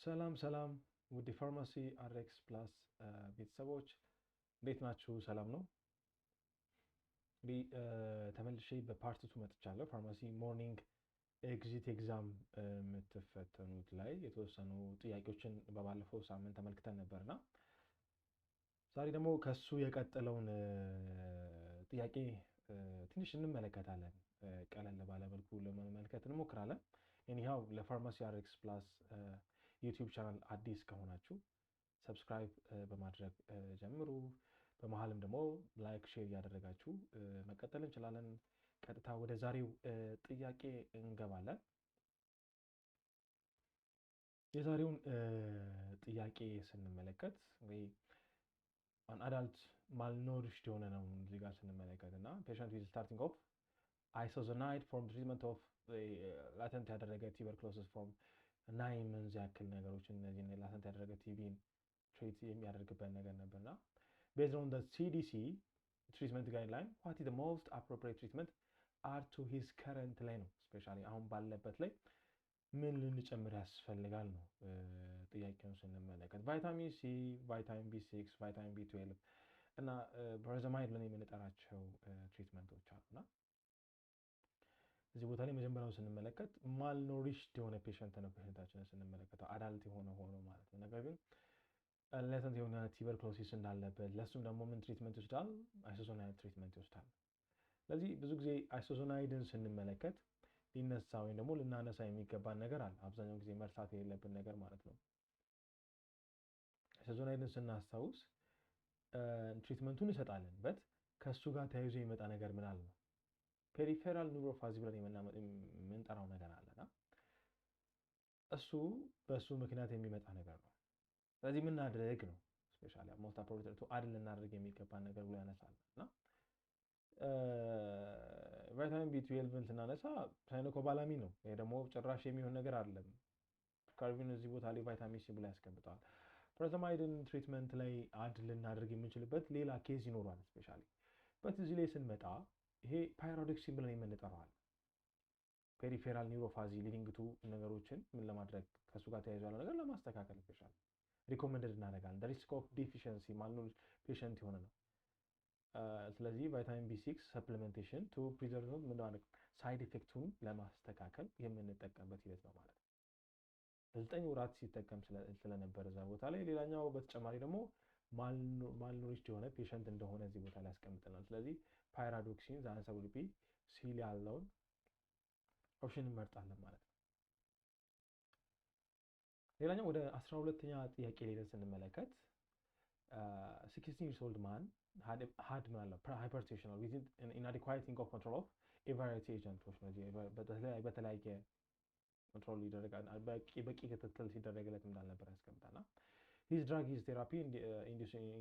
ሰላም ሰላም ውድ የፋርማሲ አርኤክስ ፕላስ ቤተሰቦች እንዴት ናችሁ? ሰላም ነው። እንግዲህ ተመልሼ በፓርት ቱ መጥቻለሁ። ፋርማሲ ሞርኒንግ ኤግዚት ኤግዛም የምትፈተኑት ላይ የተወሰኑ ጥያቄዎችን በባለፈው ሳምንት ተመልክተን ነበርና ዛሬ ደግሞ ከሱ የቀጠለውን ጥያቄ ትንሽ እንመለከታለን። ቀለል ባለ መልኩ ለመመልከት እንሞክራለን። ኤኒሃው ለፋርማሲ አርኤክስ ፕላስ ዩቲዩብ ቻናል አዲስ ከሆናችሁ ሰብስክራይብ በማድረግ ጀምሩ። በመሀልም ደግሞ ላይክ ሼር እያደረጋችሁ መቀጠል እንችላለን። ቀጥታ ወደ ዛሬው ጥያቄ እንገባለን። የዛሬውን ጥያቄ ስንመለከት እንግዲህ አን አዳልት ማልኖሪሽድ የሆነ ነው እዚህ ጋር ስንመለከት እና ፔሸንት ዊዝ ስታርቲንግ ኦፍ አይሶዞናይድ ፎርም ትሪትመንት ኦፍ ላተንት ያደረገ ቱበርክሎሲስ ፎርም 9 መንዝ ያክል ነገሮችን እነዚህ ላተንት ያደረገ ቲቢን ትሪት የሚያደርግበት ነገር ነበርና based on the CDC treatment guideline what is the most appropriate treatment are to his current ላይ ነው ስፔሻሊ አሁን ባለበት ላይ ምን ልንጨምር ያስፈልጋል ነው ጥያቄውን ስንመለከት ቫይታሚን ሲ፣ ቫይታሚን ቢ6፣ ቫይታሚን ቢ12 እና ፕሮዘማይድ ብለን የምንጠራቸው ትሪትመንቶች አሉና እዚህ ቦታ ላይ መጀመሪያው ስንመለከት ማልኖሪሽድ የሆነ ፔሸንት ነው ፔሸንታችንን ስንመለከተው አዳልት የሆነ ሆኖ ማለት ነው። ነገር ግን ላተንት የሆነ ቱበርክሎሲስ እንዳለበት ለሱም ደግሞ ምን ትሪትመንት ይወስዳል? አይሶዞናይድ ትሪትመንት ይወስዳል። ስለዚህ ብዙ ጊዜ አይሶዞናይድን ስንመለከት ሊነሳ ወይም ደግሞ ልናነሳ የሚገባን ነገር አለ። አብዛኛው ጊዜ መርሳት የሌለብን ነገር ማለት ነው። አይሶዞናይድን ስናስታውስ ትሪትመንቱን እንሰጣለን በት ከሱ ጋር ተያይዞ የሚመጣ ነገር ምን አለ ነው ፔሪፌራል ኒውሮፓዚ ብለን የምንጠራው ነገር አለና እሱ በሱ ምክንያት የሚመጣ ነገር ነው። ስለዚህ ምን እናድርግ ነው ስፔሻሊ ሞስት አፕሮፕሪየት ቱ አድ ልናደርግ የሚገባን ነገር ብሎ ያነሳል እና ቫይታሚን ቢ12ን ስናነሳ ሳይኖኮባላሚን ነው። ይሄ ደግሞ ጭራሽ የሚሆን ነገር አይደለም። ካርቢን እዚህ ቦታ ላይ ቫይታሚን ሲ ብሎ ያስቀምጠዋል። ፕሮዘማይድን ትሪትመንት ላይ አድ ልናደርግ የምንችልበት ሌላ ኬዝ ይኖራል ስፔሻሊ በት እዚህ ላይ ስንመጣ ይሄ ፓይሮዶክሲን ብለን የምንጠራዋል። ፔሪፌራል ኒውሮፓዚ ሊዲንግ ቱ ነገሮችን ምን ለማድረግ ከሱ ጋር ተያይዞ ያለው ነገር ለማስተካከል ስፔሻሊ ሪኮመንደድ እናደርጋለን። ሪስክ ኦፍ ዴፊሽንሲ ማልኖሪሽ ፔሸንት የሆነ ነው። ስለዚህ ቫይታሚን ቢ6 ሰፕሊሜንቴሽን ቱ ፕሪዘርቭ ምን ማለት ሳይድ ኢፌክቱን ለማስተካከል የምንጠቀምበት ሂደት ነው ማለት ነው። ለ9 ወራት ሲጠቀም ስለነበረ እዛ ቦታ ላይ ሌላኛው በተጨማሪ ደግሞ ማልኖሪሽድ የሆነ ፔሸንት እንደሆነ እዚህ ቦታ ላይ ያስቀምጠናል። ስለዚህ ፓይራዶክሲን ዛንሰብልቢ ሲል ያለውን ኦፕሽን እንመርጣለን ማለት ነው። ሌላኛው ወደ 12ኛ ጥያቄ ላይ ስንመለከት 16 years old man had hypertension with inadequate control of a variety agents በተለያየ ኮንትሮል ይደረጋል በቂ ክትትል ሲደረግለት እንዳልነበር ያስቀምጣልና his drug is therapy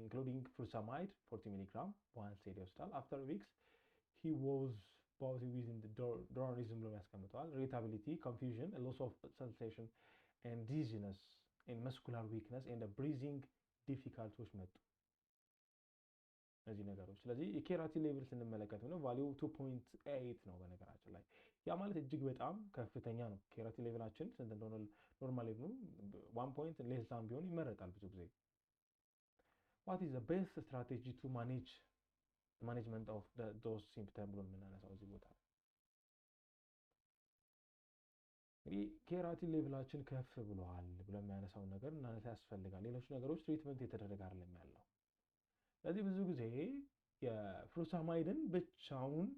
including furosemide 40 mg once a day ይወስዳል after weeks he was positive within the Doranism ብሎ ያስቀምጠዋል irritability confusion a loss of sensation and dizziness and muscular weakness and the breathing difficulties መጡ እነዚህ ነገሮች። ስለዚህ የኬራቲን ሌቭል ስንመለከት ነው ቫልዩ 2.8 ነው በነገራችን ላይ ያ ማለት እጅግ በጣም ከፍተኛ ነው። ኬራቲን ሌቭላችን ስንት እንደሆነ ኖርማል ሌቭሉ 1 ፖይንት ሌስ ዳን ቢሆን ይመረጣል ብዙ ጊዜ። what is the best strategy to management of those symptoms ብሎ የምናነሳው እዚህ ቦታ እንግዲህ ኬራቲን ሌቭላችን ከፍ ብሏል ብሎ የሚያነሳው ነገር እናነሳ ያስፈልጋል። ሌሎች ነገሮች ትሪትመንት የተደረገ አይደለም ያለው። ስለዚህ ብዙ ጊዜ የፍሩሳማይድን ብቻውን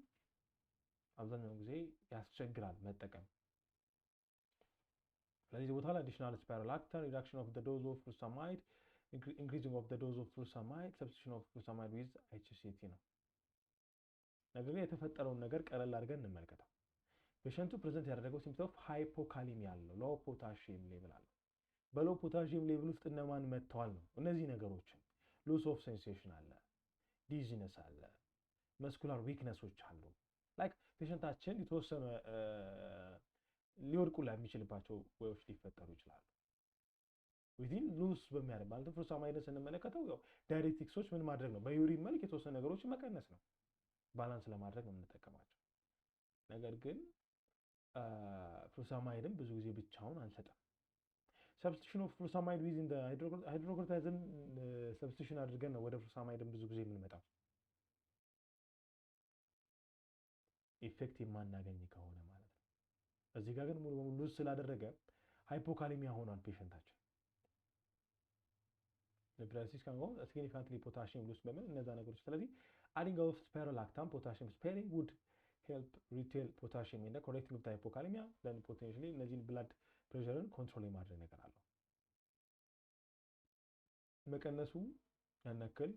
አብዛኛው ጊዜ ያስቸግራል መጠቀም። ስለዚህ ቦታ ላይ additional spironolactone reduction of the dose of furosemide increasing of the dose of furosemide substitution of furosemide with HCT ነው። ነገር ግን የተፈጠረውን ነገር ቀለል አድርገን እንመልከተው። ፔሸንቱ ፕሬዘንት ያደረገው ሲምፕተም ኦፍ ሃይፖካሊሚያ አለው ሎ ፖታሺየም ሌቭል አለው። በሎ ፖታሺየም ሌቭል ውስጥ እነማን መጥተዋል ነው እነዚህ ነገሮችን ሎስ ኦፍ ሴንሴሽን አለ፣ ዲዚነስ አለ፣ መስኩላር ዊክነሶች አሉ። ላይክ ፔሸንታችን የተወሰነ ሊወድቁ ላይ የሚችልባቸው ወዮች ሊፈጠሩ ይችላሉ። ዊዚን ሉስ በሚያደርግ ማለት ፍሩሳማይድን ስንመለከተው ያው ዳይሬቲክሶች ምን ማድረግ ነው በዩሪን መልክ የተወሰነ ነገሮችን መቀነስ ነው ባላንስ ለማድረግ ነው የምንጠቀማቸው። ነገር ግን ፍሩሳማይድን ብዙ ጊዜ ብቻውን አንሰጥም። ሰብስቲሽን ኦፍ ፍሉሳማይድ ዊዝ ኢን ዘ ሃይድሮኮርታይዝን ሰብስቲሽን አድርገን ነው ወደ ፍሉሳማይድን ብዙ ጊዜ የምንመጣው ኢፌክት የማናገኝ ከሆነ ማለት ነው። እዚህ ጋር ግን ሙሉ በሙሉ ሉዝ ስላደረገ ሃይፖካሊሚያ ሆኗል ፔሸንታችን። ሊፕራሲስ ካንጎ ሲግኒፊካንትሊ ፖታሺየም ሉዝ በምን እነዛ ነገሮች። ስለዚህ አዲንግ ኦፍ ስፓሮላክታም ፖታሺየም ስፔሪንግ ውድ ሄልፕ ሪቴል ፖታሺየም ኢን ኮሬክቲንግ ኦፍ ሃይፖካሊሚያ ዘን ፖቴንሻሊ እነዚህን ብላድ ፕሬሸርን ኮንትሮል የማድረግ ነገር አለው። መቀነሱ ያን ያክል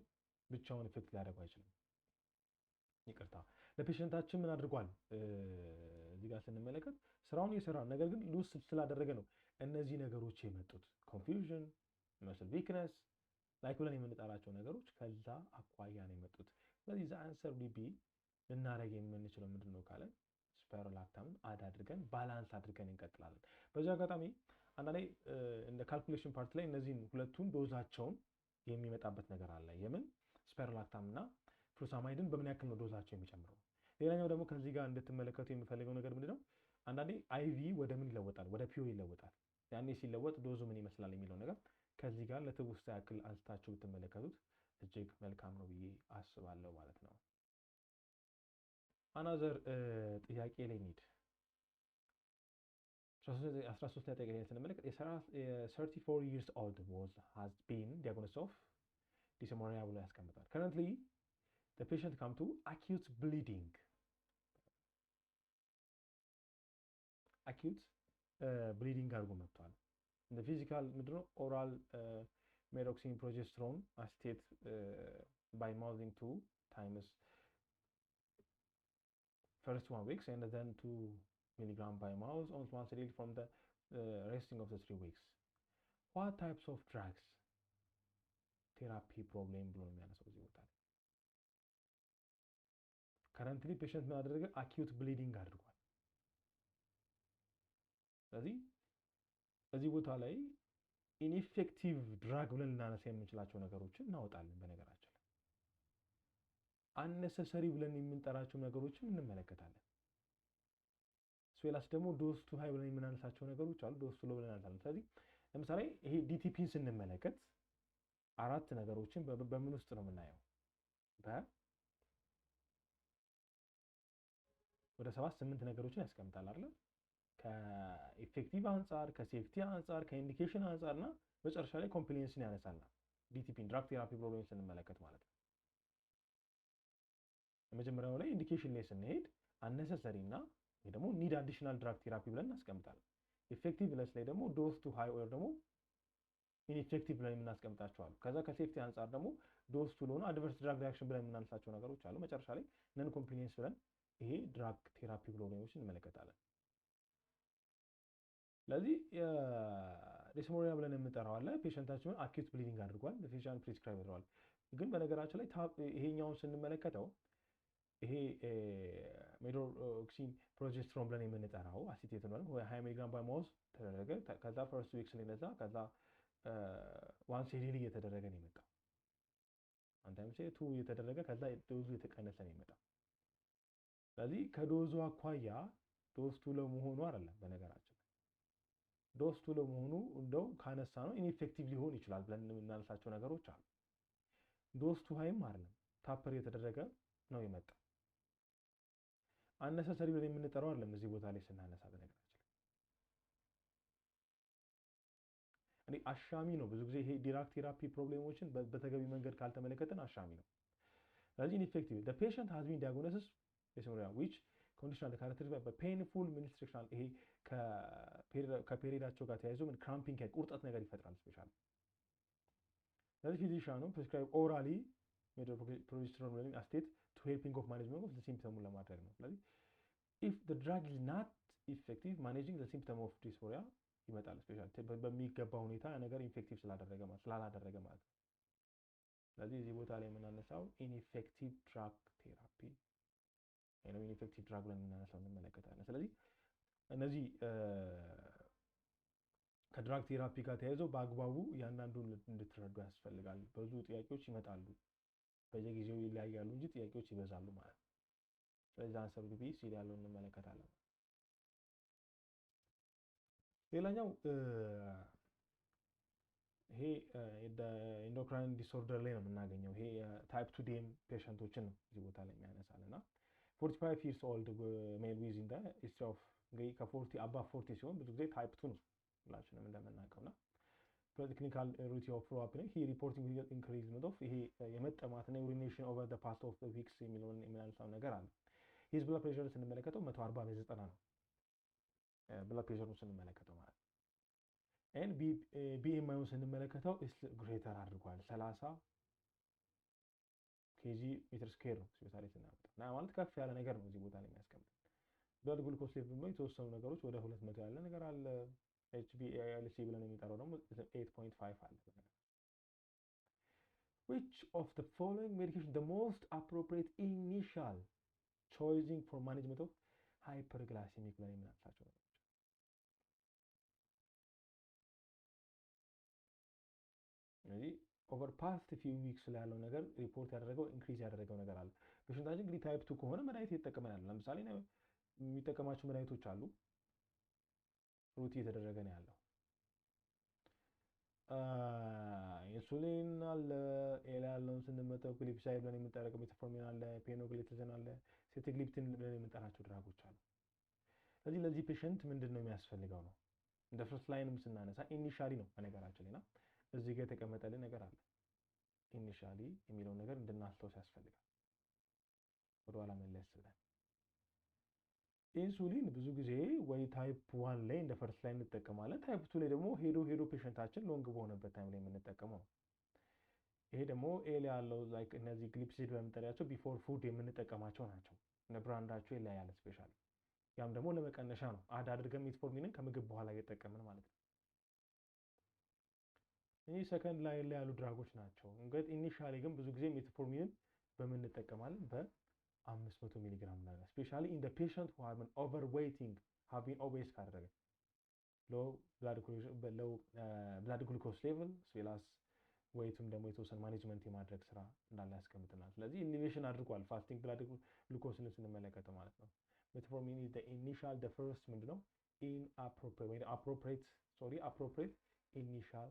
ብቻውን ኢፌክት ሊያደርገው አይችልም። ይቅርታ ለፔሸንታችን ምን አድርጓል? እዚህ ጋር ስንመለከት ስራውን እየሰራ ነገር ግን ሉዝ ስላደረገ ነው እነዚህ ነገሮች የመጡት። ኮንፊውዥን፣ መስል ዊክነስ ላይክ ብለን የምንጠራቸው ነገሮች ከዛ አኳያ ነው የመጡት። ስለዚህ ዘ አንሰር ቢ ልናደርግ የምንችለው ምንድን ነው ካለን ስፓሮላክታምን አድ አድርገን ባላንስ አድርገን እንቀጥላለን። በዚህ አጋጣሚ አንዳንዴ እንደ ካልኩሌሽን ፓርት ላይ እነዚህን ሁለቱን ዶዛቸውን የሚመጣበት ነገር አለ። የምን ስፓሮላክታም እና ፍሉሳማይድን በምን ያክል ነው ዶዛቸው የሚጨምረው። ሌላኛው ደግሞ ከዚህ ጋር እንድትመለከቱ የሚፈልገው ነገር ምንድነው? አንዳንዴ አይቪ ወደ ምን ይለወጣል? ወደ ፒኦ ይለወጣል። ያኔ ሲለወጥ ዶዙ ምን ይመስላል የሚለው ነገር ከዚህ ጋር ለትውስታ ያክል አንስታችሁ ብትመለከቱት እጅግ መልካም ነው ብዬ አስባለሁ ማለት ነው። አናዘር ጥያቄ ላይ እንሂድ። 13 ጥያቄ ላይ ስንመለከት 34 years old has been diagnosed of dysmenorrhea ብሎ ያስቀምጣል። currently the patient come to acute bleeding አድርጎ መጥቷል። the physical ምንድነው oral meroxine progesterone acetate by mouthing 2 times first 1 weeks and then 2 milligram by mouth once daily from the resting of the 3 weeks. What types of drugs therapy problem ብሎ የሚያነሳው እዚህ ቦታ ላይ currently patient ምን አደረገ? acute bleeding አድርጓል። ስለዚህ እዚህ ቦታ ላይ ኢንኢፌክቲቭ ድራግ ብለን ልናነሳ የምንችላቸው ነገሮችን እናወጣለን። በነገራችን ላይ አነሰሰሪ ብለን የምንጠራቸው ነገሮችን እንመለከታለን። ስዌላስ ደግሞ ዶስ ቱ ሃይ ብለን የምናነሳቸው ነገሮች አሉ። ዶስ ቱ ሎ ብለን እናነሳለን። ስለዚህ ለምሳሌ ይሄ ዲቲፒን ስንመለከት አራት ነገሮችን በምን ውስጥ ነው የምናየው? ወደ 7-8 ነገሮችን ያስቀምጣል አይደል? ከኢፌክቲቭ አንፃር፣ ከሴፍቲ አንፃር፣ ከኢንዲኬሽን አንፃርና መጨረሻ ላይ ኮምፕሊየንስን ያነሳልና ዲቲፒን ድራግ ቴራፒ ፕሮብሌም ስንመለከት ማለት ነው። የመጀመሪያው ላይ ኢንዲኬሽን ላይ ስንሄድ አነሰሰሪ እና ወይ ደግሞ ኒድ አዲሽናል ድራግ ቴራፒ ብለን እናስቀምጣለን። ኢፌክቲቭ ለስ ላይ ደግሞ ዶስ ቱ ሃይ ኦር ደግሞ ኢንኢፌክቲቭ ብለን የምናስቀምጣቸው አሉ። ከዛ ከሴፍቲ አንፃር ደግሞ ዶስ ቱ ሎ ነው አድቨርስ ድራግ ሪአክሽን ብለን የምናነሳቸው ነገሮች አሉ። መጨረሻ ላይ ነን ኮምፕሊየንስ ብለን ይሄ ድራግ ቴራፒ ፕሮብሌሞችን እንመለከታለን። ስለዚህ ዲስሞኒያ ብለን የምንጠራው አለ። ፔሸንታችንን አኪዩት ብሊዲንግ አድርጓል፣ ፊዚሻን ፕሪስክራይብ አድርጓል። ግን በነገራችን ላይ ይሄኛውን ስንመለከተው ይሄ ሜዶክሲን ፕሮጀስትሮን ብለን የምንጠራው አሲቴት ነው ወይ 20 ሚሊግራም ባይ ማውዝ ተደረገ። ከዛ ፈርስት ዊክስ ላይ እንደዛ ከዛ ዋንስ ዴይሊ እየተደረገ ነው የመጣው። አንድ ታይም ቱ እየተደረገ ከዛ ዶዙ የተቀነሰ ነው የመጣው። ስለዚህ ከዶዙ አኳያ ዶዝ ቱ ለመሆኑ አይደለም በነገራችን ዶዝ ቱ ለመሆኑ እንደው ካነሳ ነው ኢንኢፌክቲቭ ሊሆን ይችላል ብለን የምናነሳቸው ነገሮች አሉ። ዶዝ ቱ ሃይም አይደለም ታፐር የተደረገ ነው የመጣው። አነሰሰሪ ብለን የምንጠራው አይደለም እዚህ ቦታ ላይ ስናነሳ በነገራችን እኔ አሻሚ ነው። ብዙ ጊዜ ይሄ ድራግ ቴራፒ ፕሮብሌሞችን በተገቢ መንገድ ካልተመለከተን አሻሚ ነው። ስለዚህ ኢንኢፌክቲቭ the patient has been diagnosed with which condition the characterized by painful menstruation ይሄ ከፔሪዳቸው ጋር ተያይዞ ምን ክራምፒንግ ቁርጠት ነገር ይፈጥራል ስፔሻሊ። ስለዚህ ፊዚሻኑ ፕሪስክራይብ ኦራሊ ፕሮጀስትሮን ወይም አስቴት to helping of management of the symptom ለማድረግ ነው። ስለዚህ if the drug is not effective managing the symptom of dysphoria ይመጣል ስፔሻሊ በሚገባ ሁኔታ ነገር ኢንፌክቲቭ ስላላደረገ ማለት ነው። ስለዚህ እዚህ ቦታ ላይ የምናነሳው ኢንኢፌክቲቭ ድራግ ቴራፒ ነው። ኢንኢፌክቲቭ ድራግ ብለን የምናነሳው እንመለከታለን። ስለዚህ እነዚህ ከድራግ ቴራፒ ጋር ተያይዘው በአግባቡ ያንዳንዱን እንድትረዱ ያስፈልጋል። ብዙ ጥያቄዎች ይመጣሉ፣ በየጊዜው ይለያያሉ እንጂ ጥያቄዎች ይበዛሉ ማለት ነው። ስለዚህ አንሰር ቢ ሲል ያለው እንመለከታለን። ሌላኛው ይሄ ኢንዶክራይን ዲስኦርደር ላይ ነው የምናገኘው። ይሄ ታይፕ 2 ዲኤም ፔሸንቶችን ነው እዚህ ቦታ ላይ የሚያነሳል እና 45 years old ሜል ዊዝ ኢን ሂስትሪ ኦፍ እንግዲህ ከ40 አባ 40 ሲሆን ብዙ ጊዜ ታይፕ 2 ነው ሁላችንም እንደምናውቀው እና ክሊኒካል ሩቲ ኦፍ ፎሎ አፕ ላይ ሂ ሪፖርቲንግ ኢንክሪዝመንት ኦፍ ይሄ የመጠማት እና ዩሪኔሽን ኦቨር ዘ ፓስት ኦፍ ዊክስ የሚለውን የሚያነሳው ነገር አለ። ሂዝ ብለድ ፕሬሸር ስንመለከተው 140 በ90 ነው ብለድ ፕሬሸሩን ስንመለከተው ማለት ነው። ኤን ቢኤምአይውን ስንመለከተው ኢስ ግሬተር አድርጓል 30 ኬጂ ሜትር ስኩዌር ነው ስፔሻሊ ስናመጣ እና ማለት ከፍ ያለ ነገር ነው እዚህ ቦታ ላይ የሚያስቀምጥ። ብለድ ግሉኮስ ሌቭል ነው የተወሰኑ ነገሮች ወደ 200 ያለ ነገር አለ። HbA1c ብለን የሚጠራው ደግሞ 8.5 አለ። which of the following medication the most appropriate initial choosing for management of hyperglycemic ብለን የምናነሳቸው ነገሮች ስለዚህ ኦቨር ፓስት ፊው ዊክስ ላይ ያለው ነገር ሪፖርት ያደረገው ኢንክሪዝ ያደረገው ነገር አለ። ፔሸንታችን እንግዲህ ታይፕ 2 ከሆነ መድኃኒት እየተጠቀመን ያለው ለምሳሌ የሚጠቀማቸው መድኃኒቶች አሉ ሩቲ እየተደረገ ነው ያለው። ኢንሱሊን አለ፣ ኤላ ያለውን ስንመጣው ግሊፕሳይድ ብለን የምንጠራው ሜትፎርሚን አለ፣ ፔኖግሊትዝን አለ፣ ሴትግሊፕቲን ብለን የምንጠራቸው ድራጎች አሉ። ስለዚህ ለዚህ ፔሸንት ምንድን ነው የሚያስፈልገው ነው እንደ ፈርስት ላይንም ስናነሳ ኢኒሻሊ ነው በነገራችን ላይ እዚህ ጋር የተቀመጠልን ነገር አለ። ኢኒሻሊ የሚለውን ነገር እንድናስተውስ ያስፈልጋል። ወደኋላ መለስ ብለን ኢንሱሊን ብዙ ጊዜ ወይ ታይፕ 1 ላይ እንደ ፈርስት ላይ እንጠቀማለን። ታይፕ 2 ላይ ደግሞ ሄዶ ፔሸንታችን ሎንግ በሆነበት ታይም ላይ የምንጠቀመው ነው። ይሄ ደግሞ ኤል ያለው ላይክ እነዚህ ግሊፕሲድ በምንጠራቸው ቢፎር ፉድ የምንጠቀማቸው ናቸው። እነ ብራንዳቸው ይለያያል ስፔሻሊ። ያም ደግሞ ለመቀነሻ ነው አድ አድርገን ሜትፎርሚንን ከምግብ በኋላ እየተጠቀምን ማለት ነው። ይህ ሰከንድ ላይ ያሉ ድራጎች ናቸው። እንግዲህ ኢኒሻሊ ግን ብዙ ጊዜ ሜትፎርሚንን በምንጠቀማለን በ500 ሚሊግራም ላይ ስፔሻሊ ኢን ዘ ፔሸንት who have been overweighting have been obese ካደረገ low blood glucose level ስላስ ዌይቱም ደግሞ የተወሰነ ማኔጅመንት የማድረግ ስራ እንዳለ ያስቀምጥናል። ስለዚህ ኢኒቬሽን አድርጓል ፋስቲንግ ብላድ ግሉኮስን ስንመለከተው ማለት ነው። ሜትፎርሚን is the initial the first ምንድነው appropriate initial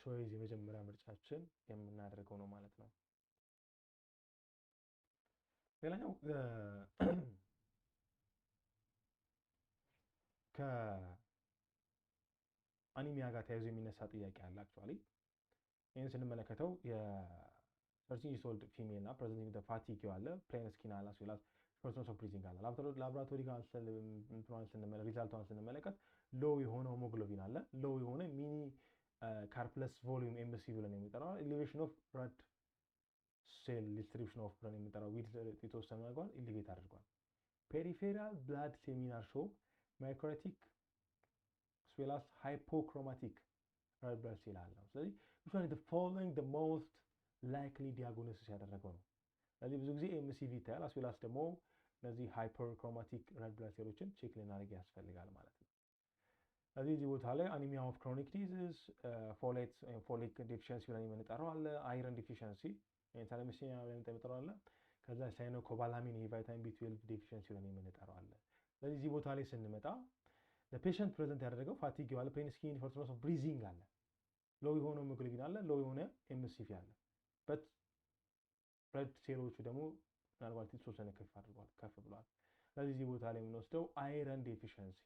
ቾይስ የመጀመሪያ ምርጫችን የምናደርገው ነው ማለት ነው። ሌላኛው ከአኒሚያ ጋር ተያይዞ የሚነሳ ጥያቄ አለ። አክቹአሊ ይህን ስንመለከተው የ13 years old ፊሜል እና ፕሬዘንቲንግ ዘ ፋቲግ አለ፣ ፕሌን ስኪን አለ፣ ስዊላስ ፐርሰንስ ኦፍ ብሪዚንግ አለ። ላብራቶሪ ጋር ሪዛልቷን ስንመለከት ሎው የሆነ ሆሞግሎቢን አለ፣ ሎው የሆነ ሚኒ ካርፕለስ ቮሊዩም ኤምሲ ብለን የሚጠራው ኤሌቬሽን ኦፍ ብለድ ሴል ዲስትሪቢዩሽን ኦፍ ብለን የሚጠራው ዊድ የተወሰነ ነገር ኢንዲኬት አድርጓል። ፔሪፌራል ብላድ ሴሚናር ሾው ማይክሮቲክ ስዌላስ ሃይፖክሮማቲክ ሬድ ብለድ ሴል አለው። ስለዚህ which one is the following the most likely diagnosis ያደረገው ነው። ስለዚህ ብዙ ጊዜ ኤምሲቪ ይታያል። አስዌላስ ደግሞ እነዚህ ሃይፐርክሮማቲክ ሬድ ብለድ ሴሎችን ቼክ ልናደርግ ያስፈልጋል ማለት ነው። ስለዚህ እዚህ ቦታ ላይ አኒሚያ ኦፍ ክሮኒክ ዲዚዝ፣ ፎሊክ ዴፊሽንሲ ብለን የምንጠራው አለ፣ አይረን ዲፊሽንሲ ታላሚሲሚያ ብለን የምንጠራው አለ፣ ከዛ ሳይኖኮባላሚን ቫይታሚን ቢ12 ዴፊሽንሲ ብለን የምንጠራው አለ። ስለዚህ እዚህ ቦታ ላይ ስንመጣ ለፔሸንት ፕሬዘንት ያደረገው ፋቲግ አለ፣ ፕሌን ስኪን፣ ሾርትነስ ኦፍ ብሪዚንግ አለ፣ ሎው የሆነ ሄሞግሎቢን አለ፣ ሎው የሆነ ኤምሲቪ አለ። በት ሬድ ሴሎቹ ደግሞ ምናልባት የተወሰነ ከፍ ብለዋል። ስለዚህ እዚህ ቦታ ላይ የምንወስደው አይረን ዴፊሽንሲ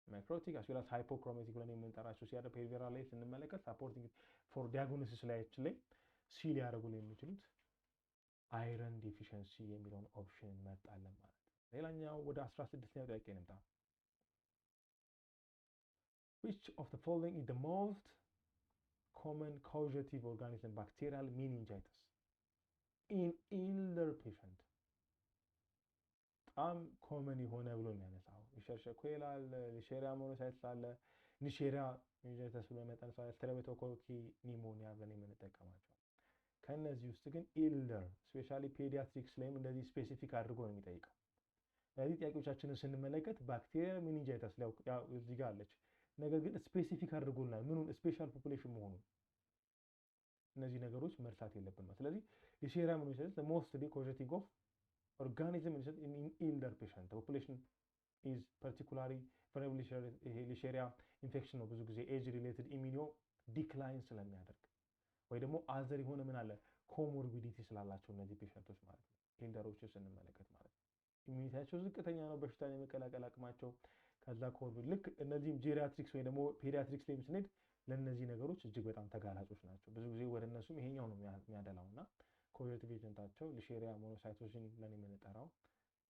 ማይክሮቲክ አስዌላስ ሃይፖክሮማቲክ ብለን የምንጠራቸው ሲያደ ፔሪፌራል ላይ ስንመለከት ሳፖርቲንግ ፎር ዲያግኖሲስ ላይ ሲል ሊያደርጉልን የሚችሉት አይረን ዴፊሽንሲ የሚለውን ኦፕሽን እንመርጣለን ማለት ነው። ሌላኛው ወደ 16ኛው ጥያቄ እንምጣ። which of the following is the most common causative organism bacterial meningitis in elder patient? በጣም ኮመን የሆነ ብሎ የሚያነሳው ሊሸርሸኮላ አለ፣ ሊሼሪያ ሞኖሳይትስ አለ፣ ሊሼሪያ ሚኒንጃይተስ ብሎ የሚያነሳው ስትሬፕቶኮኪ ኒሞኒያ ብለን የምንጠቀማቸው። ከነዚህ ውስጥ ግን ኤልደር ስፔሻሊ ፔዲያትሪክስ ላይም እንደዚህ ስፔሲፊክ አድርጎ ነው የሚጠይቀው። ስለዚህ ጥያቄዎቻችንን ስንመለከት ባክቴሪያ ሚኒንጃይተስ ላይ ያው እዚህ ጋር አለች፣ ነገር ግን ስፔሲፊክ አድርጎልናል ምኑን ስፔሻል ፖፑሌሽን መሆኑን። እነዚህ ነገሮች መርሳት የለብንም። ስለዚህ ሊሼሪያ ሞኖሳይትስ the most causative of organism in elder patient the population is particularly vulnerable ሊሼሪያ ኢንፌክሽን ነው ብዙ ጊዜ ኤጅ ሪሌትድ ኢሚኒዮ ዲክላይን ስለሚያደርግ ወይ ደግሞ አዘር የሆነ ምን አለ ኮሞርቢዲቲ ስላላቸው እነዚህ ፔሸንቶች ማለት ነው ኤልደሮችን ስንመለከት ማለት ነው ኢሚኒቲያቸው ዝቅተኛ ነው በሽታን የመከላከል አቅማቸው ከዛ ኮቪድ ልክ እነዚህም ጄሪያትሪክስ ወይ ደግሞ ፔዲያትሪክስ ላይ ስንሄድ ለእነዚህ ነገሮች እጅግ በጣም ተጋላጮች ናቸው ብዙ ጊዜ ወደ እነሱም ይሄኛው ነው የሚያደላው እና ኮቪድ ኤጀንታቸው ሊሼሪያ ሞኖሳይቶሲን ብለን የምንጠራው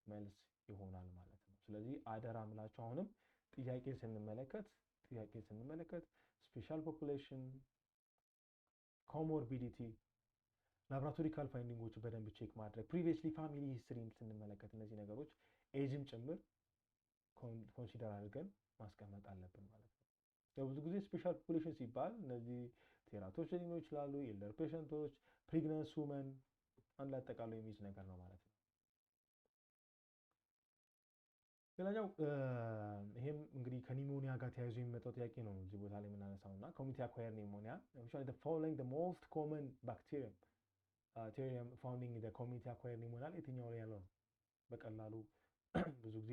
መልስ ይሆናል ማለት ነው ስለዚህ አደራ ምላቸው አሁንም ጥያቄ ስንመለከት ስፔሻል ፖፑሌሽን ኮሞርቢዲቲ ላብራቶሪካል ፋይንዲንጎች በደንብ ቼክ ማድረግ ፕሪቪየስሊ ፋሚሊ ሂስትሪን ስንመለከት እነዚህ ነገሮች ኤጅም ጭምር ኮንሲደር አድርገን ማስቀመጥ አለብን ማለት ነው ለብዙ ጊዜ ስፔሻል ፖፑሌሽን ሲባል እነዚህ ቴራቶች ሊኖሩ ይችላሉ ኤልደር ፔሸንቶች ፕሬግነንት ውመን አንድ ላይ አጠቃላይ የሚይዝ ነገር ነው ማለት ነው ሌላኛው ይሄም እንግዲህ ከኒሞኒያ ጋር ተያይዞ የሚመጣው ጥያቄ ነው እዚህ ቦታ ላይ የምናነሳውና ኮሚኒቲ አኳየር ኒሞኒያ ለምሳሌ the following the most common bacterium found in the community acquired pneumonia የትኛው ላይ ያለው በቀላሉ ብዙ ጊዜ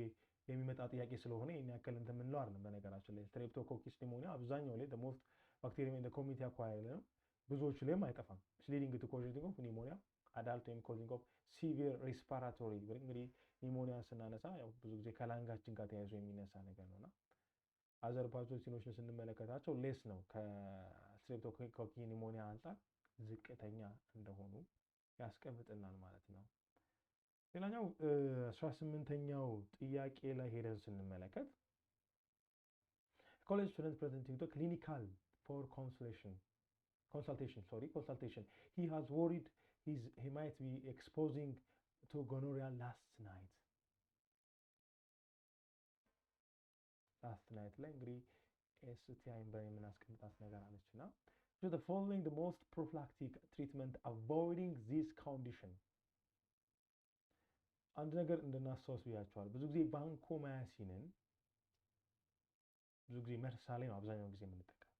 የሚመጣ ጥያቄ ስለሆነ ይሄን ያክል እንትን ምንለው አይደለም በነገራችን ላይ ስትሬፕቶኮከስ ኒሞኒያ አብዛኛው ላይ the most bacterium in the community acquired ነው ብዙዎቹ ላይም አይጠፋም leading to causing of pneumonia adult and causing of severe respiratory እንግዲህ ኒሞኒያ ስናነሳ ያው ብዙ ጊዜ ከላንጋችን ጋር ተያይዞ የሚነሳ ነገር ነውና አዘር ፓቶጂኖችን ስንመለከታቸው ሌስ ነው ከስትሬፕቶኮከስ ኒሞኒያ አንፃር ዝቅተኛ እንደሆኑ ያስቀምጥናል ማለት ነው ሌላኛው 18ኛው ጥያቄ ላይ ሄደን ስንመለከት college student presenting to clinical for consultation he has worried he might be exposing to gonorrhea last night ላይ እንግዲህ STI ብለን የምናስቀምጣት ነገር አለችና so the following the most prophylactic treatment avoiding this condition አንድ ነገር እንድናስታውስ ብያቸዋል ብዙ ጊዜ ቫንኮማያሲንን ብዙ ጊዜ መርሳ ላይ ነው አብዛኛው ጊዜ የምንጠቀም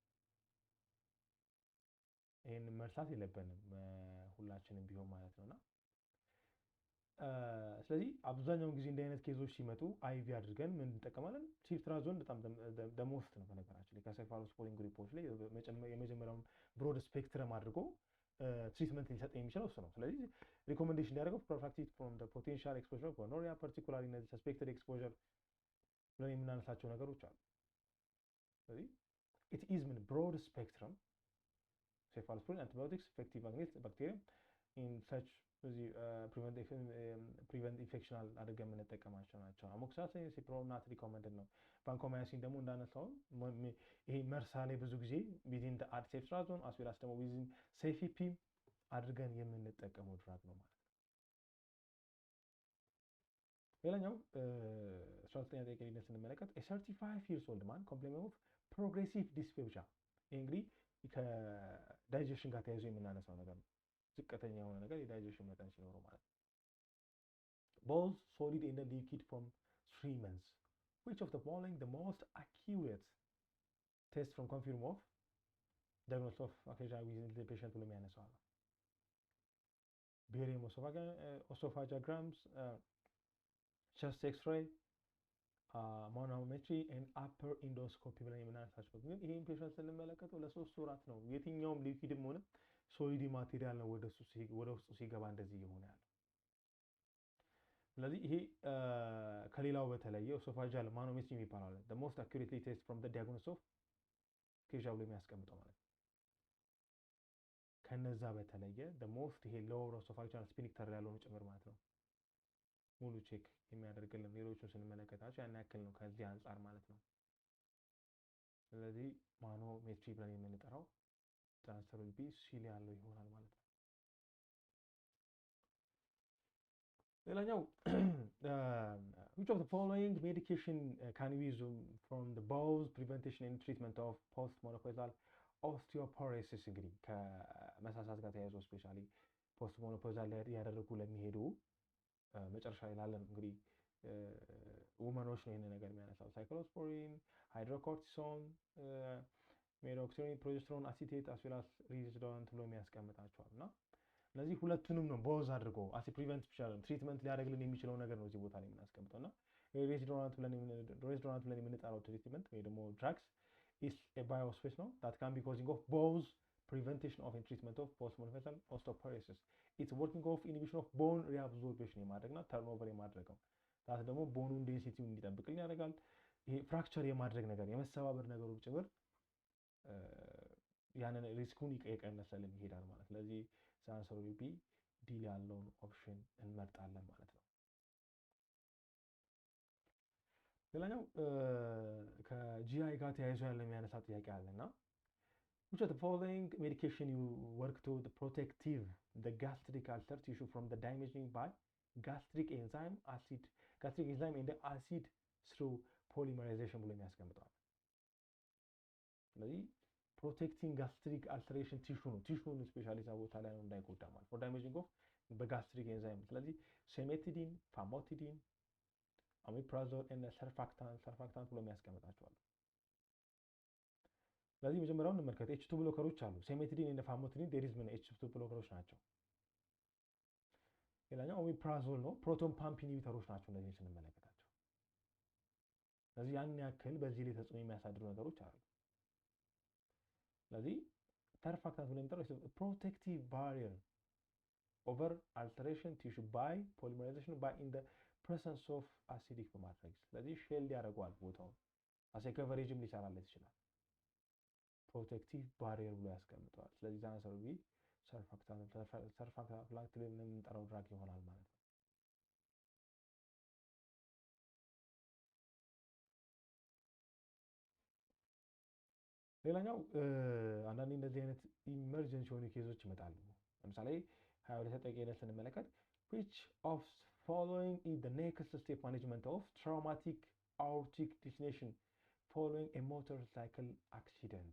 ይሄን መርሳት የለብንም ሁላችንም ቢሆን ማለት ነውና ስለዚህ አብዛኛው ጊዜ እንደ አይነት ኬዞች ሲመጡ አይቪ አድርገን ምን እንጠቀማለን ሲፍትራዞን በጣም ደሞስት ነው በነገራችን ላይ ከሴፋሎስፖሪን ግሩፖች ላይ የመጀመሪያውን ብሮድ ስፔክትረም አድርጎ ትሪትመንት ሊሰጥ የሚችለው እሱ ነው ስለዚህ ሪኮሜንዴሽን ያደረገው ፕሮፊላክቲክ ፍሮም ዘ ፖቴንሻል ኤክስፖዠር ኦፍ ጎኖሪያ ፓርቲኩላርሊ እነዚህ ሰስፔክትድ ኤክስፖዠር ብለን የምናነሳቸው ነገሮች አሉ ስለዚህ ኢት ኢዝ ምን ብሮድ ስፔክትረም ሴፋሎስፖሪን አንቲባዮቲክስ ኢፌክቲቭ አግኒስት ባክቴሪያ ኢን ሰች ስለዚህ ፕሪቨንት ኢንፌክሽናል አድርገን የምንጠቀማቸው ናቸው አሞክሳሲሊን ሲፕሮናት ሪኮመንድድ ነው ቫንኮማያሲን ደግሞ እንዳነሳው ይሄ መርሳ ላይ ብዙ ጊዜ ዊዚን ዘ ሴፍትራዞን አስዌላስ ደግሞ ዊዚን ሴፊፒ አድርገን የምንጠቀመው ድራግ ነው ማለት ነው ሌላኛው 19ኛ ጥያቄ ላይ ስንመለከት a 35 years old man complaining of progressive dyspepsia እንግዲህ ከዳይጀሽን ጋር ተያይዞ የምናነሳው ነገር ነው ዝቅተኛ የሆነ ነገር የዳይጀሽን መጠን ሲኖረው ማለት ነው both solid and liquid from 3 months which of the following the most accurate test from confirm of diagnosis of aphasia within the patient ብሎ የሚያነሳው ነው barium esophagograms chest x-ray manometry and upper endoscopy ብለን የምናነሳቸው ግን ይሄን ፔሸንት ስንመለከተው ለሶስት ወራት ነው የትኛውም ሊኩዊድም ሆነ ሶሊድ ማቴሪያል ነው ወደ ውስጡ ሲገባ እንደዚህ ይሆነ ያለው ስለዚህ ይሄ ከሌላው በተለየ ኦሶፋጃል ማኖሜትሪ የሚባለው the most accurately test from the diagnosis of aphasia ብሎ የሚያስቀምጠው ማለት ነው ከነዛ በተለየ the most ይሄ lower esophageal sphincter ያለው ጭምር ማለት ነው ሙሉ ቼክ የሚያደርግልን ሌሎቹን ስንመለከታቸው ያን ያክል ነው ከዚህ አንፃር ማለት ነው ስለዚህ ማኖሜትሪ ብለን የምንጠራው ትራንስፈር will be ሲል ያለው ይሆናል ማለት ነው ሌላኛው which of the following medication can we use from the bowel prevention and treatment of postmenopausal osteoporosis እንግዲህ ከመሳሳት ጋር ተያይዞ ስፔሻሊ postmenopausal ላይ ያደረጉ ለሚሄዱ መጨረሻ ላይ ላለን እንግዲህ ውመኖች ነው ይሄን ነገር የሚያነሳው ሳይክሎስፖሪን ሃይድሮኮርቲሶን ሜሮክሲሊን ፕሮጀስትሮን አሲቴት አስዌላስ ሪዝዶንት ብሎ የሚያስቀምጣቸዋልና ስለዚህ ሁለቱንም ነው ቦዝ አድርጎ አሲ ፕሪቨንት ስፔሻል ትሪትመንት ሊያደርግልን የሚችለው ነገር ነው እዚህ ቦታ ላይ የምናስቀምጠውና ሬዝዶናንት ብለን የምንጠራው ትሪትመንት ወይ ደግሞ ድራግስ is a biospace no that can be causing of both prevention of and treatment of post-mortem osteoporosis. It's working of inhibition of bone reabsorption የማድረግና ተርኖቨር የማድረግ ነው። ታት ደግሞ ቦኑን ዴንሲቲውን እንዲጠብቅልን ያደርጋል። ይሄ ፍራክቸር የማድረግ ነገር የመሰባበር ነገሮች ጭምር ያንን ሪስኩን ይቀንስልን ይሄዳል ማለት። ስለዚህ ሳንሰሩ ቢ ዲል ያለውን ኦፕሽን እንመርጣለን ማለት ነው። ሌላኛው ከጂአይ ጋር ተያይዞ ያለ የሚያነሳ ጥያቄ አለና which of the following medication you work to protective the gastric ulcer tissue from the damaging by gastric enzyme and the acid through polymerization ብሎ የሚያስቀምጠዋል። ስለዚህ protecting gastric ulceration tissue ነው። ቲሹን ስፔሻሊ እዛ ቦታ ላይ ነው እንዳይጎዳ ማለት for damaging of በጋስትሪክ ኤንዛይም። ስለዚህ ሴሜቲዲን፣ ፋሞቲዲን፣ አሚፕራዞል እና ሰርፋክታንት ብሎ የሚያስቀምጣቸዋል። ስለዚህ መጀመሪያውን እንመልከት። ኤች2 ብሎከሮች አሉ። ሴሜቲዲን እና ፋሞቲዲን ዴሪዝ ምን ኤች2 ብሎከሮች ናቸው። ሌላኛው አሚፕራዞል ነው። ፕሮቶን ፓምፕ ኢንሂቢተሮች ናቸው እነዚህ ስንመለከታቸው። ስለዚህ ያን ያክል በዚህ ላይ ተጽዕኖ የሚያሳድሩ ነገሮች አሉ። ስለዚህ ሰርፋክታንት ብሎ የሚጠራው ፕሮቴክቲቭ ባሪየር ኦቨር አልተሬሽን ቲሹ ባይ ፖሊመራይዜሽን ባይ ኢን ዘ ፕሬዘንስ ኦፍ አሲዲክ በማድረግ ስለዚህ ሼልድ ያደርገዋል ቦታውን አሴ ከቨሬጅም ሊሰራለት ይችላል። ፕሮቴክቲቭ ባሪየር ብሎ ያስቀምጠዋል። ስለዚህ ዛንሰሩ ቢ ሰርፋክታንት ብለን የምንጠራው ድራግ ይሆናል ማለት ነው። ሌላኛው አንዳንዴ እንደዚህ አይነት ኢመርጀንሲ የሆኑ ኬዞች ይመጣሉ። ለምሳሌ 22 ተጠቂነት ስንመለከት which of following is the next step management of traumatic aortic dissection following a motorcycle accident?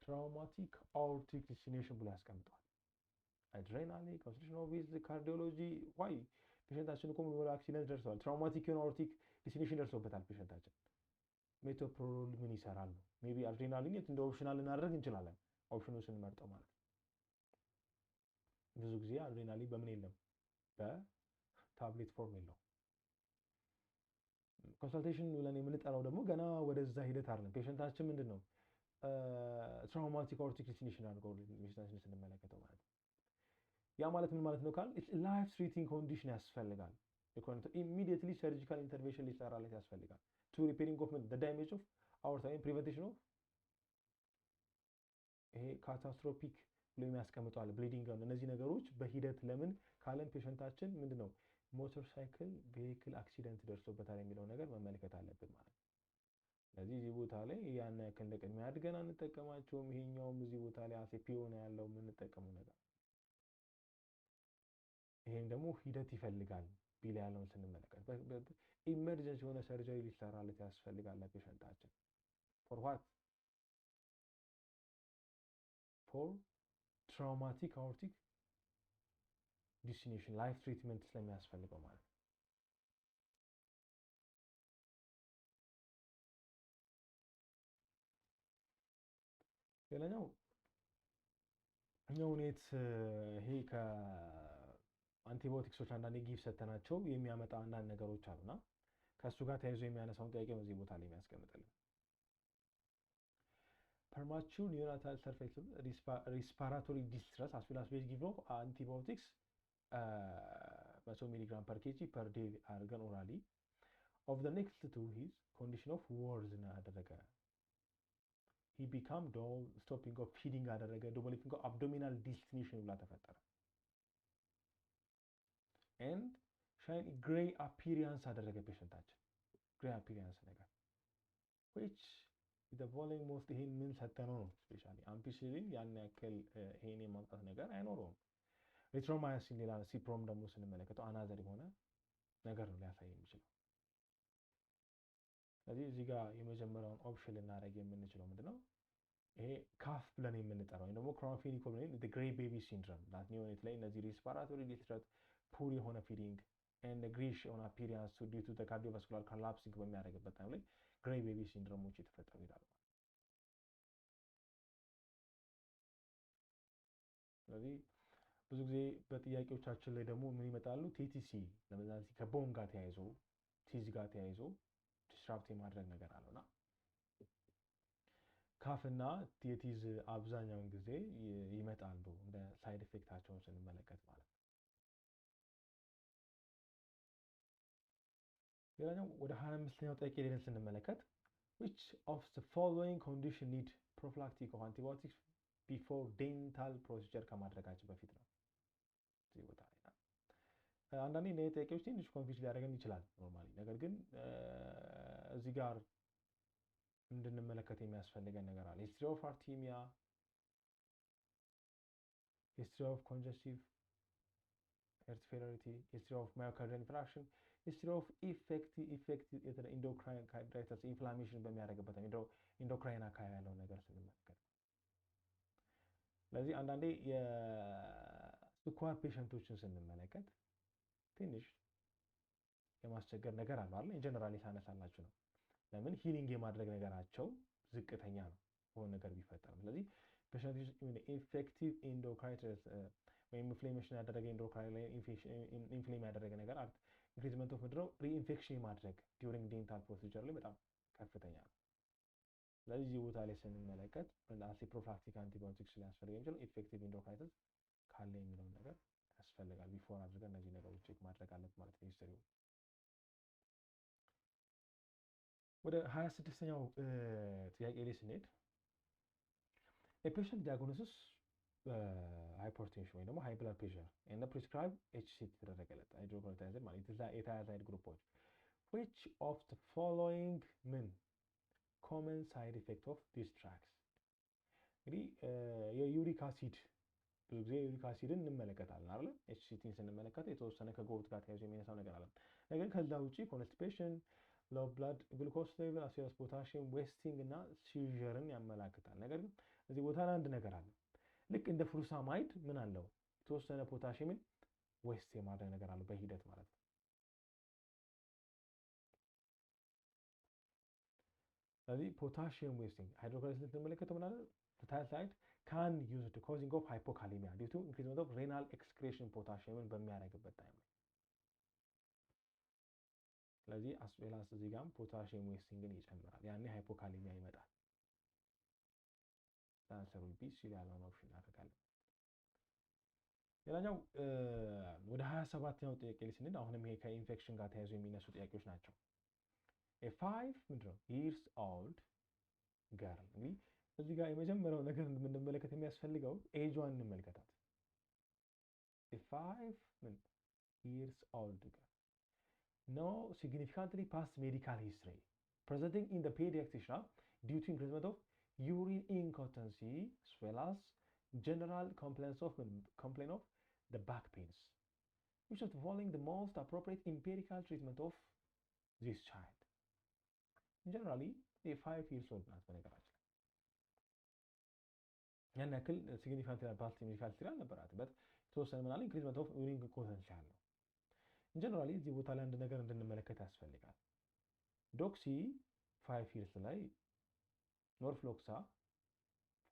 traumatic aortic dissection ብሎ ያስቀምጠዋል። adrenaline consultation with cardiology why ፔሸንታችን እኮ ሙሉ አክሲደንት ደርሰዋል። ትራውማቲክ የሆነ አኦርቲክ ዲስሴክሽን ደርሶበታል ፔሸንታችን። ሜቶፕሮል ምን ይሰራል ነው። ሜቢ አድሬናሊን የት እንደ ኦፕሽናል ልናደርግ እንችላለን ኦፕሽኑ ስንመርጠው ማለት ነው። ብዙ ጊዜ አድሬናሊን በምን የለም በታብሌት ፎርም የለው። ኮንሰልቴሽን ብለን የምንጠራው ደግሞ ገና ወደዛ ሂደት አይደለም። ፔሸንታችን ምንድነው ትራውማቲክ አኦርቲክ ዲስሴክሽን አድርገው ፔሸንታችን ስንመለከተው ማለት ነው። ያ ማለት ምን ማለት ነው ካል ላይፍ ትሪቲንግ ኮንዲሽን ያስፈልጋል። ኢሚዲየትሊ ሰርጂካል ኢንተርቬንሽን ሊሰራለት ያስፈልጋል። to repairing of the damage of aorta and prevention of ይሄ ካታስትሮፊክ ብሎ የሚያስቀምጠዋል ብሊዲንግ ነው። እነዚህ ነገሮች በሂደት ለምን ካለን ፔሸንታችን ምንድነው ሞተር ሳይክል ቬሂክል አክሲደንት ደርሶበታል የሚለው ነገር መመልከት አለብን ማለት ነው። ስለዚህ እዚህ ቦታ ላይ ያን ያክል እንደቅድሚያ አድገን አንጠቀማቸውም። ይሄኛውም እዚህ ቦታ ላይ አሴፒ ሆነ ያለው የምንጠቀመው ነገር ይሄም ደግሞ ሂደት ይፈልጋል ቢል ያለውን ስንመለከት ኢመርጀንሲ የሆነ ሰርጀሪ ሊሰራለት ያስፈልጋል ለፔሸንታችን for what for traumatic aortic dissection life treatment ስለሚያስፈልገው ማለት ነው። ሌላኛው ኒውኔት ይሄ ከአንቲባዮቲክሶች አንዳንዴ ጊቭ ሰተናቸው የሚያመጣ አንዳንድ ነገሮች አሉና ከሱ ጋር ተያይዞ የሚያነሳውን ጥያቄ በዚህ ቦታ ላይ የሚያስቀምጥልን premature neonatal surface respiratory distress as well as with give of antibiotics 100 mg per kg per day አድርገን ኦራሊ of the next two his condition of wars አደረገ he become stopping of feeding አደረገ developing of abdominal distension ብላ ተፈጠረ and shine gray appearance አደረገ ፔሸንታችን gray appearance ነገር which the following most ይሄን ምን ሰተነው ነው ስፔሻሊ አምፒሲሊን ያን ያክል ይሄን የማምጣት ነገር አይኖረውም። ሪትሮማይሲን ሌላ ሲፕሮም ደግሞ ስንመለከተው አናዘር የሆነ ነገር ነው ሊያሳይ የሚችለው። ስለዚህ እዚህ ጋር የመጀመሪያውን ኦፕሽን ልናደርግ የምንችለው ምንድነው ይሄ ካፍ ብለን የምንጠራው ወይም ደግሞ ክሮኒክ ወይም the gray baby syndrome that ኒዮኔት ላይ እነዚህ respiratory distress ፑር የሆነ ፊዲንግ and ግሪሽ የሆነ appearance due to the cardiovascular collapsing በሚያደርግበት ታይም ላይ ግሬይ ቤቢ ሲንድሮሞች የተፈጠሩ ይላሉ። ስለዚህ ብዙ ጊዜ በጥያቄዎቻችን ላይ ደግሞ ምን ይመጣሉ ቲቲሲ ለምሳሌ ከቦን ጋር ተያይዞ ቲዚ ጋር ተያይዞ ዲስራፕት የማድረግ ነገር አለውና ካፍና የቲዝ አብዛኛውን ጊዜ ይመጣሉ እንደ ሳይድ ኢፌክታቸውን ስንመለከት ማለት ነው። ሌላኛው ወደ 25ኛው ጥያቄ ሄደን ስንመለከት which of the following condition need prophylactic of antibiotics before dental procedure ከማድረጋችን በፊት ነው። እዚህ ቦታ ላይ አንዳንዴ እነዚህ ጥያቄዎች ትንሽ ኮንፊውዝ ሊያደርገን ይችላል ኖርማሊ። ነገር ግን እዚህ ጋር እንድንመለከት የሚያስፈልገን ነገር አለ። history of artemia, history of congestive heart failure, history of myocardial infarction, history of effective endocrine carditis inflammation በሚያደርግበት ኢንዶክራይን አካባቢ ያለው ነገር ስንመለከት ስለዚህ አንዳንዴ የስኳር ፔሸንቶችን ስንመለከት ትንሽ የማስቸገር ነገር አለ አይደል? ጀነራሊ ሳነሳላችሁ ነው። ለምን ሂሊንግ የማድረግ ነገራቸው ዝቅተኛ ነው ሆነ ነገር ቢፈጠር። ስለዚህ ፔሸንቶች ኢንፌክቲቭ ኢንዶክራይቲስ ወይም ኢንፍሌሜሽን ያደረገ ኢንዶክራይን ላይ ኢንፍሌም ያደረገ ነገር አለ ኢንክሪዝመንት ኦፍ ምድረው ሪኢንፌክሽን ማድረግ ዲዩሪንግ ዴንታል ፕሮሲጀር ላይ በጣም ከፍተኛ ነው። ስለዚህ እዚህ ቦታ ላይ ስንመለከት ፕሮፊላክቲክ አንቲባዮቲክስ ሊያስፈልግ የሚችለው ኢፌክቲቭ ኢንዶክራይቲስ ካለ የሚለውን ነገር ያስፈልጋል። ቢፎር አድርገን እነዚህ ነገሮች ቼክ ማድረግ አለብን ማለት ነው። ሂስትሪው ወደ 26ኛው ጥያቄ ላይ ስንሄድ የፔሸንት ዲያግኖሲስ ሃይፐርቴንሽን ወይ ደግሞ ሃይ ብለድ ፕሬሸር እና ፕሪስክራይብ ኤችሲቲ ተደረገለት ሃይድሮክሎራይድ ማለት የታያዛይድ ግሩፖች which of the following ምን common side effect of these drugs እንግዲህ የዩሪክ አሲድ ብዙ ጊዜ ዩሪክ አሲድን እንመለከታለን አይደል? ኤችሲቲን ስንመለከት የተወሰነ ከጎብት ጋር ተያይዞ የሚነሳው ነገር አለ። ነገር ከዛ ውጪ ኮንስቲፔሽን፣ ሎው ብላድ ግሉኮስ ሌቭል፣ አሲደስ ፖታሺየም፣ ዌስቲንግ እና ሲዥርን ያመላክታል። ነገር ግን እዚህ ቦታ ላይ አንድ ነገር አለ። ልክ እንደ ፍሉሳማይድ ምን አለው? የተወሰነ ፖታሺየምን ዌስት የማድረግ ነገር አለው በሂደት ማለት ነው። ስለዚህ ፖታሺየም ዌስቲንግ ሃይድሮክሎራይድ ስንመለከተው ምን አለ? ታይሮይድ can use the causing of hypokalemia due to increasement of renal excretion potassium በሚያደርግበት ታይም ላይ ስለዚህ አስዌላስ እዚህ ጋር ፖታሺየም ዌስቲንግን ይጨምራል። ያኔ ሃይፖካሌሚያ ይመጣል። ዳንሰሩ ቢሲ ያለውን ኦፕሽን እናደርጋለን። ሌላኛው ወደ 27ኛው ጥያቄ ላይ ስንሄድ አሁንም ይሄ ከኢንፌክሽን ጋር ተያይዞ የሚነሱ ጥያቄዎች ናቸው። a 5 years old girl እንግዲህ እዚህ ጋር የመጀመሪያው ነገር እንደምንመለከት የሚያስፈልገው ኤጇን እንመልከታት። a 5 years old girl no significantly past medical history presenting in the pediatrician due to increasement of urine incontinency as well as general complaint of the back pains. Which of the following the most appropriate empirical treatment of this child? Generally a 5 years old ናት በነገራችን ያን ያክል ሲግኒፊካንት ፓስት ሜዲካል ሂስትሪ አልነበራትም። በት የተወሰነ ምን አለ ኢንክሪዝመንት ኦፍ ዩሪን ኢንኮንቲነንሲ አለው። ጀነራሊ እዚህ ቦታ ላይ አንድ ነገር እንድንመለከት ያስፈልጋል። ዶክሲ 5 years ላይ ኖርፍሎክሳ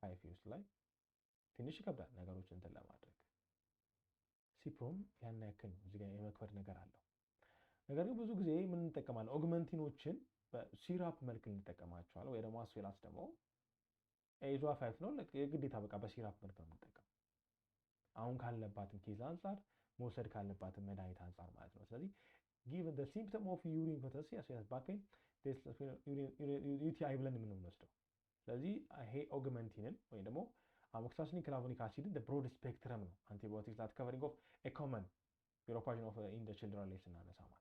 5 years ላይ ትንሽ ይከብዳል ነገሮችን እንትን ለማድረግ። ሲፕሮም ያን ያክል እዚህ ጋር የመክበድ ነገር አለው። ነገር ግን ብዙ ጊዜ ምን እንጠቀማለን? ኦግመንቲኖችን በሲራፕ መልክ እንጠቀማቸዋለን ወይ ደግሞ አስዌላስ ደግሞ ኤጇ 5 ነው የግዴታ በቃ በሲራፕ መልክ ነው የምንጠቀመው አሁን ካለባትም ኬዝ አንፃር መውሰድ ካለባትም መድኃኒት አንፃር ማለት ነው። ስለዚህ given the symptom of urine incontinency as well as back pain UTI ብለን የምንወስደው ስለዚህ ይሄ ኦግመንቲንን ወይ ደግሞ አሞክሲሲሊን ክላቮኒክ አሲድን ብሮድ ስፔክትረም ነው አንቲባዮቲክስ that covering of a common ዩሮፓዥን of in the children ላይ ስናነሳ ማለት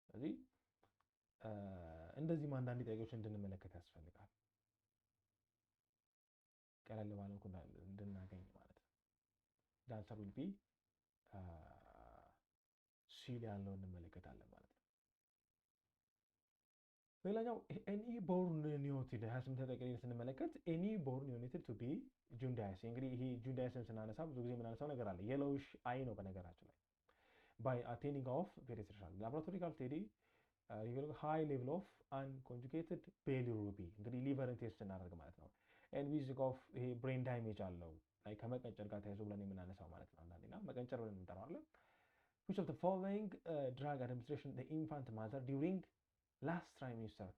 ስለዚህ እንደዚህ አንዳንድ ጥያቄዎች እንድንመለከት ያስፈልጋል። ቀለል ባለ መልኩ እንድናገኝ ማለት ነው። ዳንሰር will be ሲል ያለው እንመለከታለን ማለት ነው። ሌላኛው any born neonatal 28 ተጠቅለን ስንመለከት any born neonatal to be jaundice እንግዲህ ይሄ jaundiceን ስናነሳ ብዙ ጊዜ የምናነሳው ነገር አለ yellowish eye ነው በነገራችን ላይ by attaining of verification laboratory study revealing high level of unconjugated bilirubin እንግዲህ ሊቨርን ቴስት እናደርግ ማለት ነው። and risk of ይሄ brain damage አለው ላይ ከመቀንጨር ጋር ተያይዞ ብለን የምናነሳው ማለት ነው። አንዳንዴና መቀንጨር ብለን እንጠራዋለን which of the following drug administration the infant mother during last trimester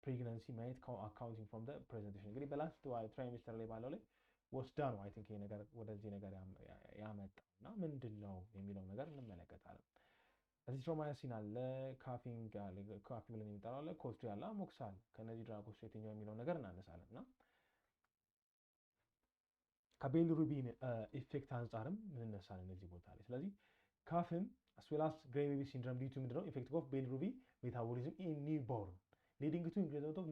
pregnancy ማየት accounting from the presentation እንግዲህ በላስት ትራይሚስተር ላይ ባለው ላይ ወስዳ ነው አይ ቲንክ ይሄ ነገር ወደዚህ ነገር ያመጣው እና ምንድን ነው የሚለው ነገር እንመለከታለን። አዚትሮማይሲን አለ፣ ካፊንግ አለ፣ ካፊን ብለን የሚጠራው አለ፣ ኮስትሪ አለ፣ አሞክስ አለ። ከነዚህ ድራጎች የትኛው የሚለው ነገር እናነሳለን እና ከቤሊሩቢን ኢፌክት አንጻርም እንነሳለን እነዚህ ቦታ ላይ። ስለዚህ ካፍን as well as gray baby syndrome due to ምንድነው effect of bilirubin metabolism in newborn leading to increase of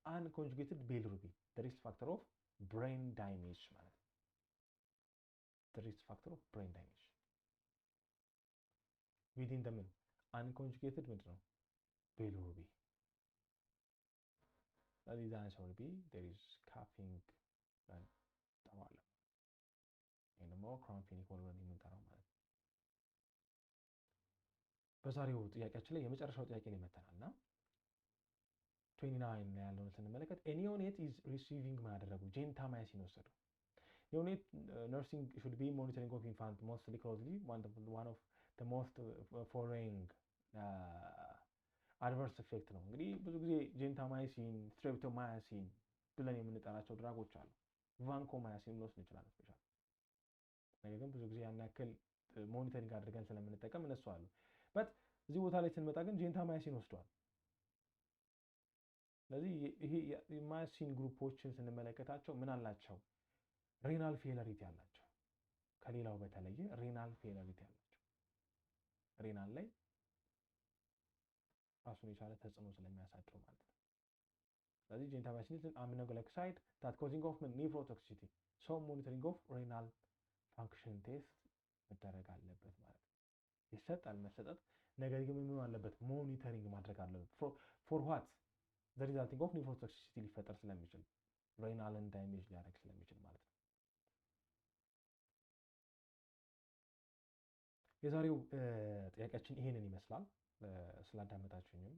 unconjugated bilirubin the risk factor of brain damage ማለት ነው። the risk factor of brain damage within the unconjugated ምንድነው bilirubin that is answer will be there is coughing and ተባለ ይሄ ደግሞ ክሮንፊኒኮል ብለን የምንጠራው ማለት ነው። በዛሬው ጥያቄያችን ላይ የመጨረሻው ጥያቄ ላይ መተናልና 29 ላይ ያለውን ስንመለከት a neonate is receiving ማደረጉ ጄንታማይሲን ወሰዱ። neonate nursing should be monitoring of infant mostly closely one of the most following adverse effect ነው። እንግዲህ ብዙ ጊዜ ጄንታማይሲን ስትሬፕቶማይሲን ብለን የምንጠራቸው ድራጎች አሉ። ቫንኮማይሲን ልንወስድ እንችላለን ስፔሻሊ። ነገር ግን ብዙ ጊዜ ያን ያክል ሞኒተሪንግ አድርገን ስለምንጠቀም እነሱ አሉ። በት እዚህ ቦታ ላይ ስንመጣ ግን ጄንታማይሲን ወስዷል። ስለዚህ ይሄ የማይሲን ግሩፖችን ስንመለከታቸው ምን አላቸው? ሬናል ፌለሪቲ አላቸው። ከሌላው በተለየ ሬናል ፌለሪቲ አላቸው። ሬናል ላይ ራሱን የቻለ ተጽዕኖ ስለሚያሳድሩ ማለት ነው። ስለዚህ ጄንታማይሲን is aminoglycoside that causing of nephrotoxicity so monitoring of renal function test መደረግ አለበት ማለት ነው። ይሰጣል መሰጠት፣ ነገር ግን ምን አለበት? ሞኒተሪንግ ማድረግ አለበት። for what the resulting of nephrotoxicity ሊፈጠር ስለሚችል ሬናልን ዳሜጅ ሊያደርግ ስለሚችል ማለት ነው። የዛሬው ጥያቄያችን ይሄንን ይመስላል። ስላዳመጣችሁኝም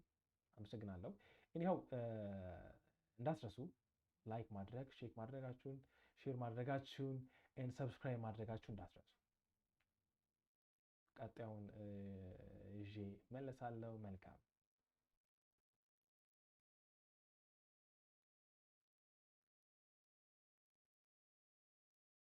አመሰግናለሁ። እኒያው እንዳትረሱ ላይክ ማድረግ፣ ሼር ማድረጋችሁን and subscribe ማድረጋችሁን እንዳትረሱ። ቀጣዩን ይዤ መለሳለሁ። መልካም